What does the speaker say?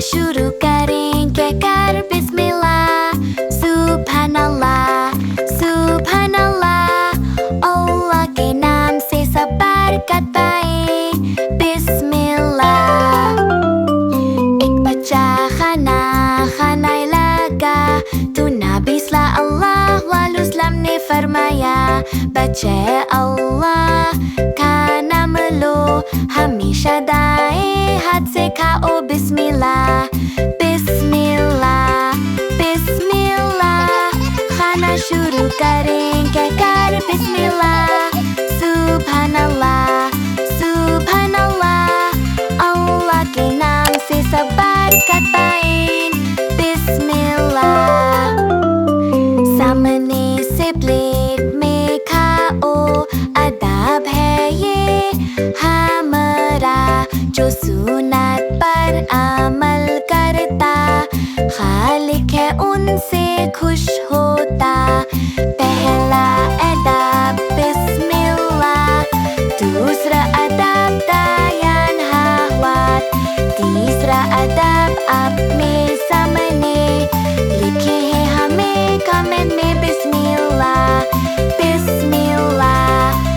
शुरू करें कहकर बिस्मिल्लाह। सुभानअल्लाह सुभानअल्लाह, अल्लाह के नाम से सब बरकत पाए। बिस्मिल्लाह। एक बच्चा खाना खाने लगा तो नबी सल्लल्लाहु अलैहि वसल्लम ने फरमाया, बच्चे अल्लाह का नाम लो, हमेशा दाएं हाथ से खाओ। बिस्मिल्लाह बिस्मिल्लाह बिस्मिल्लाह, खाना शुरू करें कहकर बिस्मिल्लाह। सुभानअल्लाह सुभानअल्लाह, अल्लाह के नाम से सब बरकत पाए। बिस्मिल्लाह। सामने से प्लेट में खाओ, अदब है ये हमारा, जो सुन्नत पर अमल करता, खालिक है उनसे खुश होता। पहला अदब बिस्मिल्लाह, दूसरा अदब दायान हाथ, तीसरा अदब अपने सामने, लिखे हैं हमें कमेंट में। बिस्मिल्लाह बिस्मिल्लाह